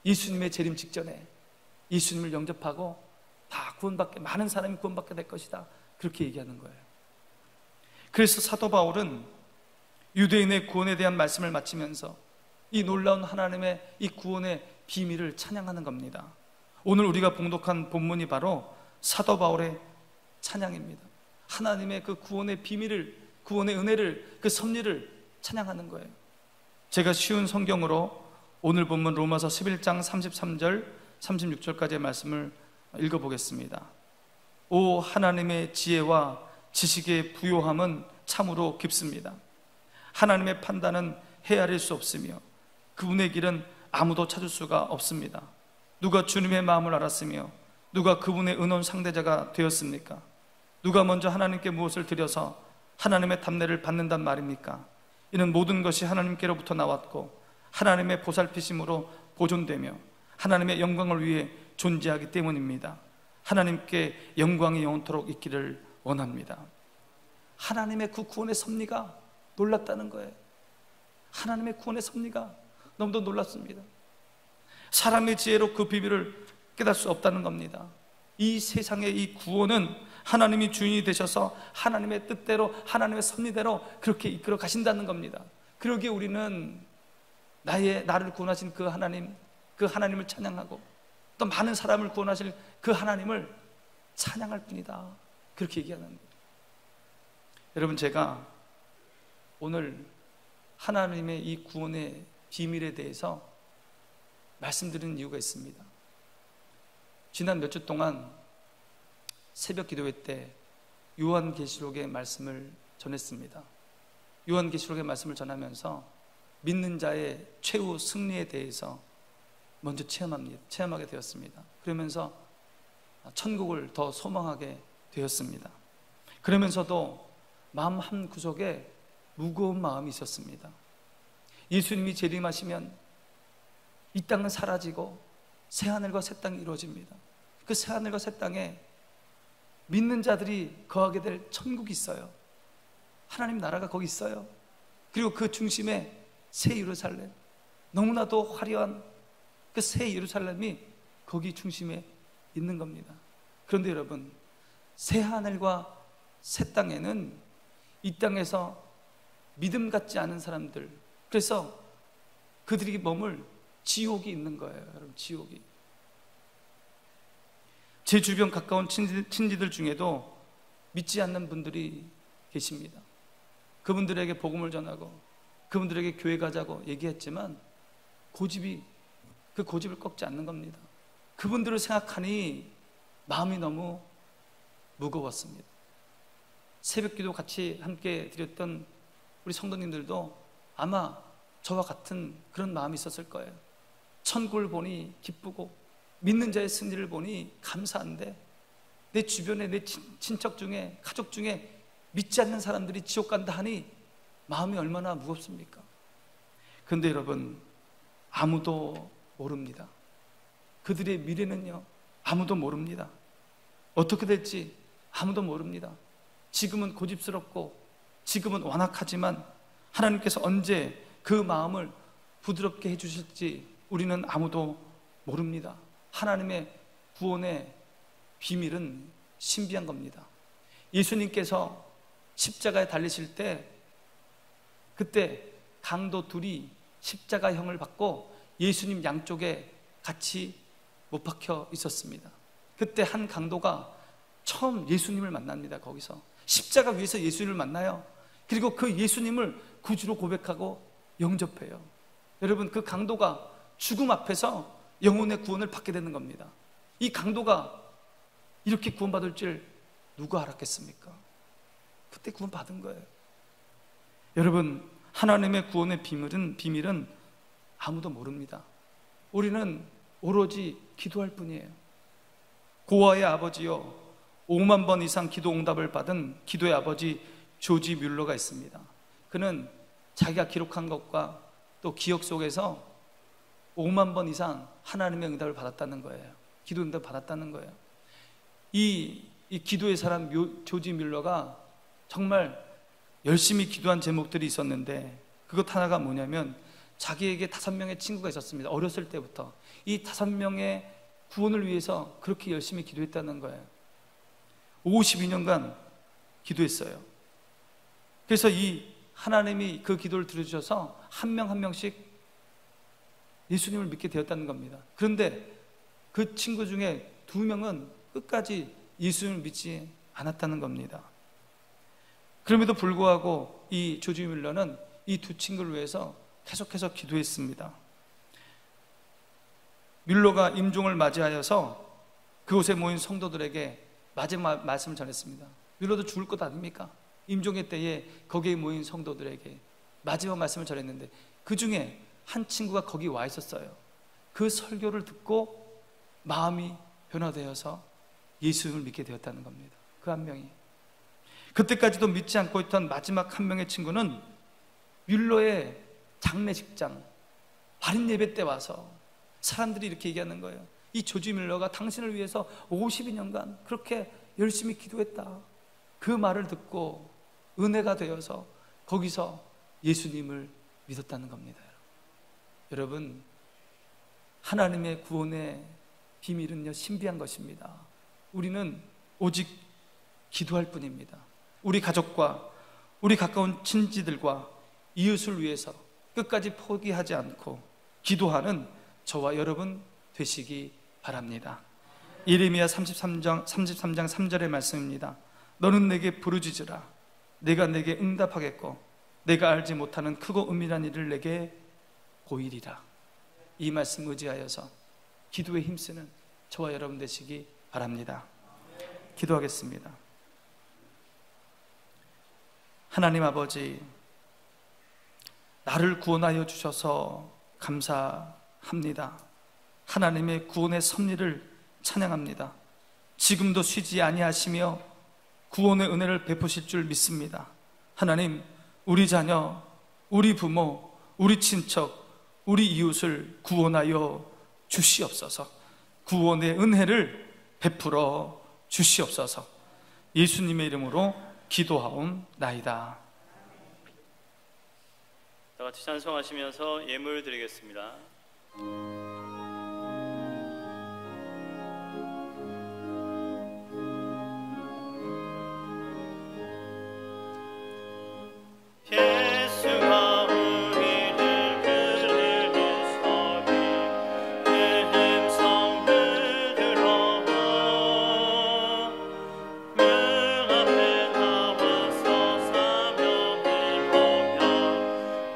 Speaker 3: 예수님의 재림 직전에 예수님을 영접하고 다 구원받게, 많은 사람이 구원받게 될 것이다. 그렇게 얘기하는 거예요. 그래서 사도 바울은 유대인의 구원에 대한 말씀을 마치면서 이 놀라운 하나님의 이 구원의 비밀을 찬양하는 겁니다. 오늘 우리가 봉독한 본문이 바로 사도 바울의 찬양입니다. 하나님의 그 구원의 비밀을, 구원의 은혜를, 그 섭리를 찬양하는 거예요. 제가 쉬운 성경으로 오늘 본문 로마서 11장 33절 36절까지의 말씀을 읽어보겠습니다. 오 하나님의 지혜와 지식의 부요함은 참으로 깊습니다. 하나님의 판단은 헤아릴 수 없으며 그분의 길은 아무도 찾을 수가 없습니다. 누가 주님의 마음을 알았으며 누가 그분의 의논 상대자가 되었습니까? 누가 먼저 하나님께 무엇을 드려서 하나님의 답례를 받는단 말입니까? 이는 모든 것이 하나님께로부터 나왔고 하나님의 보살피심으로 보존되며 하나님의 영광을 위해 존재하기 때문입니다. 하나님께 영광이 영원토록 있기를 원합니다. 하나님의 그 구원의 섭리가 놀랍다는 거예요. 하나님의 구원의 섭리가 너무도 놀랍습니다. 사람의 지혜로 그 비밀을 깨달을 수 없다는 겁니다. 이 세상의 이 구원은 하나님이 주인이 되셔서 하나님의 뜻대로, 하나님의 섭리대로 그렇게 이끌어 가신다는 겁니다. 그러기에 우리는 나를 구원하신 그 하나님을 찬양하고 또 많은 사람을 구원하실 그 하나님을 찬양할 뿐이다. 그렇게 얘기하는 거예요. 여러분, 제가 오늘 하나님의 이 구원의 비밀에 대해서 말씀드리는 이유가 있습니다. 지난 몇 주 동안 새벽 기도회 때 요한계시록의 말씀을 전했습니다. 요한계시록의 말씀을 전하면서 믿는 자의 최후 승리에 대해서 먼저 체험하게 되었습니다. 그러면서 천국을 더 소망하게 되었습니다. 그러면서도 마음 한 구석에 무거운 마음이 있었습니다. 예수님이 재림하시면 이 땅은 사라지고 새하늘과 새 땅이 이루어집니다. 그 새하늘과 새 땅에 믿는 자들이 거하게 될 천국이 있어요. 하나님 나라가 거기 있어요. 그리고 그 중심에 새 예루살렘, 너무나도 화려한 그 새 예루살렘이 거기 중심에 있는 겁니다. 그런데 여러분, 새 하늘과 새 땅에는 이 땅에서 믿음 갖지 않은 사람들, 그래서 그들이 머물 지옥이 있는 거예요. 여러분, 지옥이. 제 주변 가까운 친지들 중에도 믿지 않는 분들이 계십니다. 그분들에게 복음을 전하고 그분들에게 교회 가자고 얘기했지만 그 고집을 꺾지 않는 겁니다. 그분들을 생각하니 마음이 너무 무거웠습니다. 새벽기도 같이 함께 드렸던 우리 성도님들도 아마 저와 같은 그런 마음이 있었을 거예요. 천국을 보니 기쁘고 믿는 자의 승리를 보니 감사한데 내 주변에 내 친척 중에, 가족 중에 믿지 않는 사람들이 지옥 간다 하니 마음이 얼마나 무겁습니까? 그런데 여러분, 아무도 모릅니다. 그들의 미래는요, 아무도 모릅니다. 어떻게 될지 아무도 모릅니다. 지금은 고집스럽고 지금은 완악하지만 하나님께서 언제 그 마음을 부드럽게 해주실지 우리는 아무도 모릅니다. 하나님의 구원의 비밀은 신비한 겁니다. 예수님께서 십자가에 달리실 때 그때 강도 둘이 십자가형을 받고 예수님 양쪽에 같이 못 박혀 있었습니다. 그때 한 강도가 처음 예수님을 만납니다. 거기서 십자가 위에서 예수님을 만나요. 그리고 그 예수님을 구주로 고백하고 영접해요. 여러분, 그 강도가 죽음 앞에서 영혼의 구원을 받게 되는 겁니다. 이 강도가 이렇게 구원받을 줄 누가 알았겠습니까? 그때 구원받은 거예요. 여러분, 하나님의 구원의 비밀은 아무도 모릅니다. 우리는 오로지 기도할 뿐이에요. 고아의 아버지요, 5만 번 이상 기도 응답을 받은 기도의 아버지 조지 뮬러가 있습니다. 그는 자기가 기록한 것과 또 기억 속에서 5만 번 이상 하나님의 응답을 받았다는 거예요. 기도 응답을 받았다는 거예요. 이 이 기도의 사람 조지 뮬러가 정말 열심히 기도한 제목들이 있었는데, 그것 하나가 뭐냐면 자기에게 5명의 친구가 있었습니다. 어렸을 때부터 이 5명의 구원을 위해서 그렇게 열심히 기도했다는 거예요. 52년간 기도했어요. 그래서 이 하나님이 그 기도를 들어주셔서 한 명 한 명씩 예수님을 믿게 되었다는 겁니다. 그런데 그 친구 중에 2명은 끝까지 예수님을 믿지 않았다는 겁니다. 그럼에도 불구하고 이 조지 뮬러는 이 2 친구를 위해서 계속해서 기도했습니다. 뮬러가 임종을 맞이하여서 그곳에 모인 성도들에게 마지막 말씀을 전했습니다. 뮬러도 죽을 것 아닙니까? 임종의 때에 거기에 모인 성도들에게 마지막 말씀을 전했는데, 그 중에 한 친구가 거기 와 있었어요. 그 설교를 듣고 마음이 변화되어서 예수님을 믿게 되었다는 겁니다. 그 한 명이. 그때까지도 믿지 않고 있던 마지막 한 명의 친구는 뮬러의 장례식장 발인 예배 때 와서 사람들이 이렇게 얘기하는 거예요. 이 조지 뮬러가 당신을 위해서 52년간 그렇게 열심히 기도했다. 그 말을 듣고 은혜가 되어서 거기서 예수님을 믿었다는 겁니다. 여러분, 하나님의 구원의 비밀은요, 신비한 것입니다. 우리는 오직 기도할 뿐입니다. 우리 가족과 우리 가까운 친지들과 이웃을 위해서 끝까지 포기하지 않고 기도하는 저와 여러분 되시기 바랍니다. 예레미야 33장 3절의 말씀입니다. 너는 내게 부르짖으라. 내가 내게 응답하겠고 내가 알지 못하는 크고 은밀한 일을 내게 보이리라. 이 말씀 의지하여서 기도에 힘쓰는 저와 여러분 되시기 바랍니다. 기도하겠습니다. 하나님 아버지, 나를 구원하여 주셔서 감사합니다. 하나님의 구원의 섭리를 찬양합니다. 지금도 쉬지 아니하시며 구원의 은혜를 베푸실 줄 믿습니다. 하나님, 우리 자녀, 우리 부모, 우리 친척, 우리 이웃을 구원하여 주시옵소서. 구원의 은혜를 베풀어 주시옵소서. 예수님의 이름으로 기도하옵나이다.
Speaker 1: 다 같이 찬송하시면서 예물 드리겠습니다. 예수가 우리를 그리는 소리 그 음성 들어 문 앞에 나와서 사명을 보며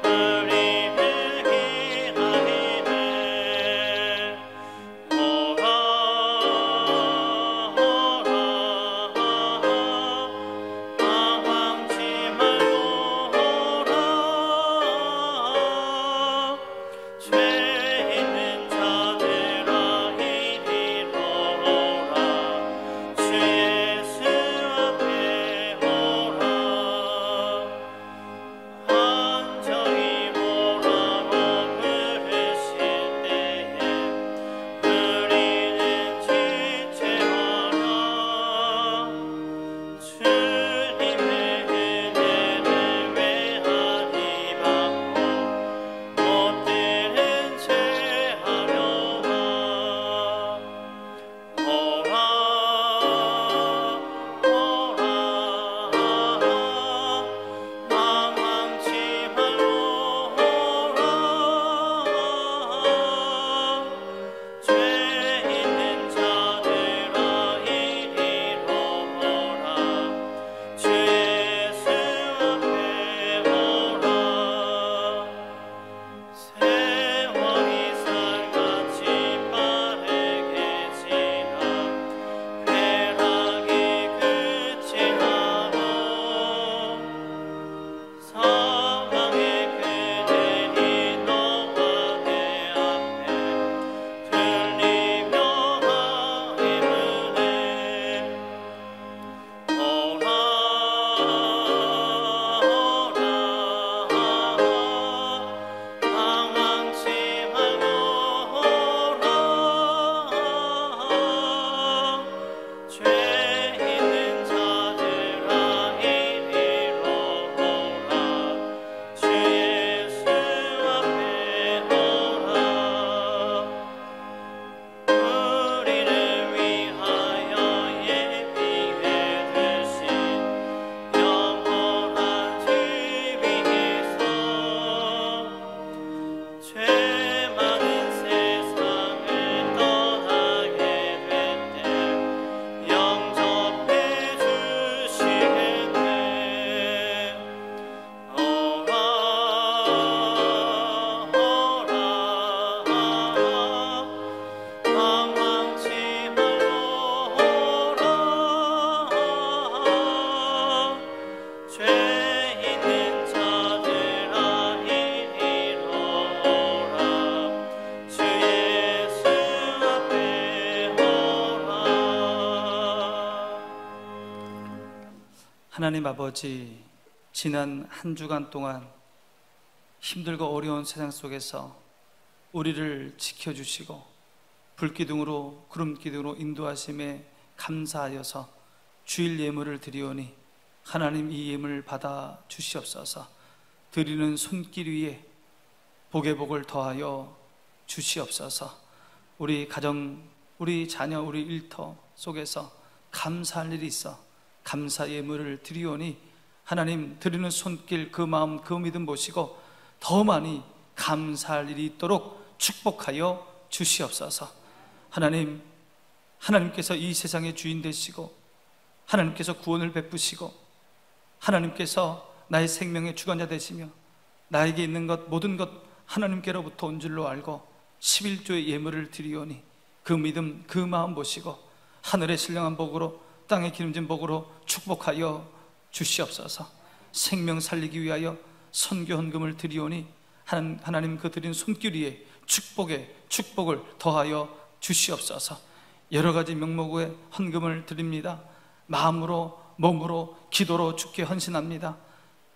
Speaker 1: 우리를 기다리네.
Speaker 3: 하나님 아버지, 지난 한 주간 동안 힘들고 어려운 세상 속에서 우리를 지켜주시고 불기둥으로 구름기둥으로 인도하심에 감사하여서 주일 예물을 드리오니 하나님 이 예물 받아 주시옵소서. 드리는 손길 위에 복의 복을 더하여 주시옵소서. 우리 가정, 우리 자녀, 우리 일터 속에서 감사할 일이 있어 감사 예물을 드리오니 하나님 드리는 손길, 그 마음, 그 믿음 보시고 더 많이 감사할 일이 있도록 축복하여 주시옵소서. 하나님, 하나님께서 이 세상의 주인 되시고 하나님께서 구원을 베푸시고 하나님께서 나의 생명의 주관자 되시며 나에게 있는 것 모든 것 하나님께로부터 온 줄로 알고 11조의 예물을 드리오니 그 믿음, 그 마음 보시고 하늘의 신령한 복으로 땅의 기름진 복으로 축복하여 주시옵소서. 생명 살리기 위하여 선교 헌금을 드리오니 하나님 그 드린 손길 위에 축복을 더하여 주시옵소서. 여러 가지 명목의 헌금을 드립니다. 마음으로, 몸으로, 기도로 주께 헌신합니다.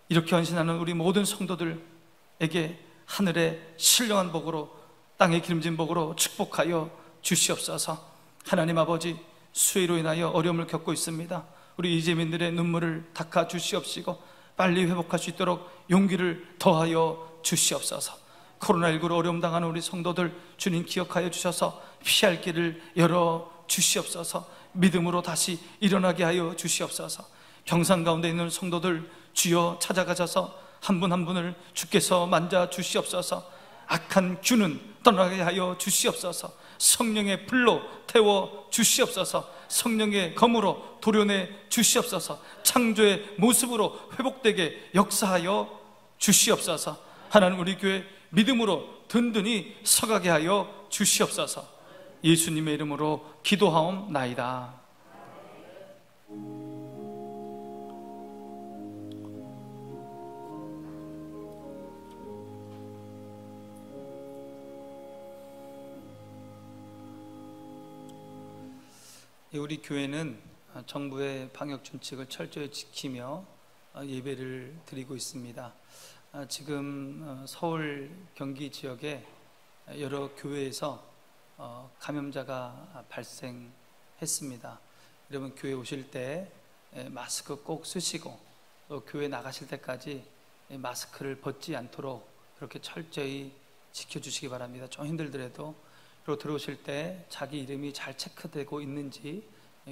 Speaker 3: 이렇게 헌신하는 우리 모든 성도들에게 하늘의 신령한 복으로 땅의 기름진 복으로 축복하여 주시옵소서. 하나님 아버지, 수해로 인하여 어려움을 겪고 있습니다. 우리 이재민들의 눈물을 닦아 주시옵시고 빨리 회복할 수 있도록 용기를 더하여 주시옵소서. 코로나19로 어려움 당하는 우리 성도들 주님 기억하여 주셔서 피할 길을 열어 주시옵소서. 믿음으로 다시 일어나게 하여 주시옵소서. 병상 가운데 있는 성도들 주여 찾아가셔서 한 분 한 분을 주께서 만져 주시옵소서. 악한 균은 떠나게 하여 주시옵소서. 성령의 불로 태워 주시옵소서. 성령의 검으로 도려내 주시옵소서. 창조의 모습으로 회복되게 역사하여 주시옵소서. 하나님, 우리 교회 믿음으로 든든히 서가게 하여 주시옵소서. 예수님의 이름으로 기도하옵나이다. 우리 교회는 정부의 방역 준칙을 철저히 지키며 예배를 드리고 있습니다. 지금 서울, 경기 지역에 여러 교회에서 감염자가 발생했습니다. 여러분, 교회 오실 때 마스크 꼭 쓰시고 또 교회 나가실 때까지 마스크를 벗지 않도록 그렇게 철저히 지켜주시기 바랍니다. 좀 힘들더라도. 그리고 들어오실 때 자기 이름이 잘 체크되고 있는지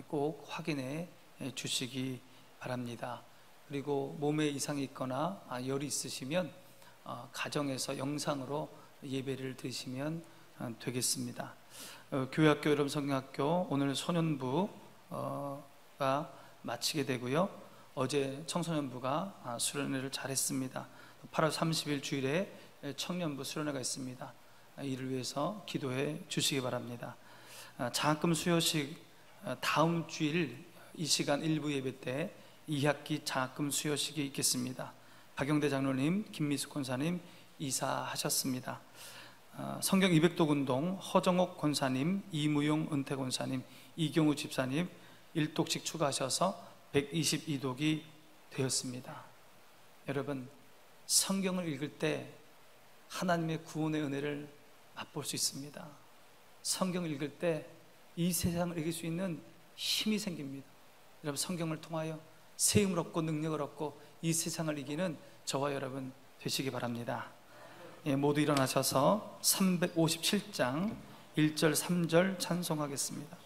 Speaker 3: 꼭 확인해 주시기 바랍니다. 그리고 몸에 이상이 있거나 열이 있으시면 가정에서 영상으로 예배를 드리시면 되겠습니다. 교회학교, 여러분 성경학교 오늘 소년부가 마치게 되고요. 어제 청소년부가 수련회를 잘했습니다. 8월 30일 주일에 청년부 수련회가 있습니다. 이를 위해서 기도해 주시기 바랍니다. 장학금 수여식 다음 주일 이 시간 1부 예배 때 2학기 장학금 수여식이 있겠습니다. 박영대 장로님, 김미숙 권사님 이사하셨습니다. 성경 200도 운동 허정옥 권사님, 이무용 은퇴 권사님, 이경우 집사님 1독씩 추가하셔서 122독이 되었습니다. 여러분, 성경을 읽을 때 하나님의 구원의 은혜를 맛볼 수 있습니다. 성경을 읽을 때 이 세상을 이길 수 있는 힘이 생깁니다. 여러분, 성경을 통하여 세움을 얻고 능력을 얻고 이 세상을 이기는 저와 여러분 되시기 바랍니다. 모두 일어나셔서 357장 1절 3절 찬송하겠습니다.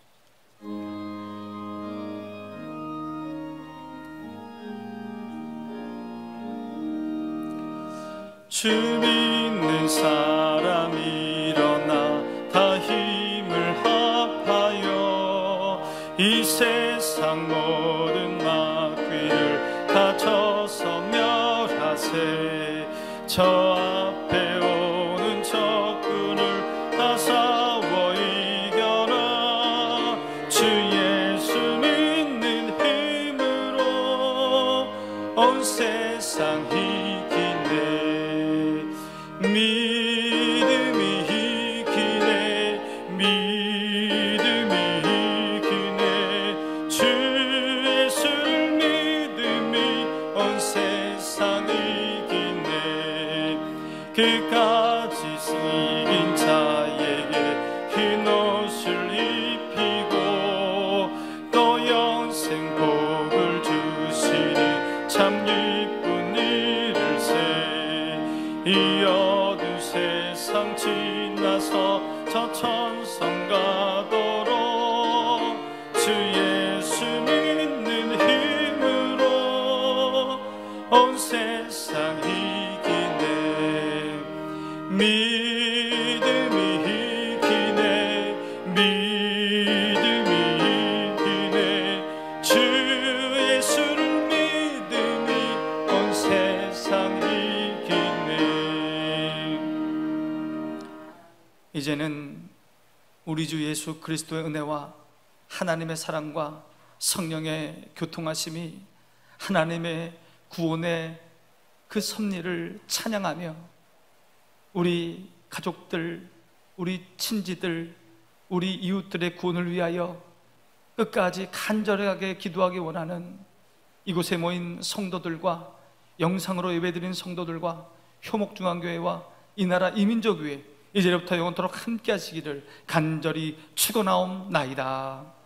Speaker 3: 주 믿는 사람 일어나 다 힘을 합하여 이 세상 모든 마귀를 다 쳐서 멸하세. 저 앞에 오는 적군을 다 싸워 이겨라. 주 예수 믿는 힘으로 온 세상 믿음이 이기네. 주 예수를 믿음이
Speaker 4: 그까지 이긴 자에게 흰 옷을 입히고 또 영생 복을 주시니 참 기쁜 일일세. 이 어두운 세상 지나서 저 천성 가도록 주 예수 믿는 힘으로 온 세상 이기네. 믿음이 이기네. 믿음이 이기네. 주 예수를 믿음이 온 세상 이기네.
Speaker 3: 이제는 우리 주 예수 그리스도의 은혜와 하나님의 사랑과 성령의 교통하심이 하나님의 구원의 그 섭리를 찬양하며 우리 가족들, 우리 친지들, 우리 이웃들의 구원을 위하여 끝까지 간절하게 기도하기 원하는 이곳에 모인 성도들과 영상으로 예배드린 성도들과 효목중앙교회와 이 나라 이민족교회 이제부터 영원토록 함께 하시기를 간절히 축원하옵나이다.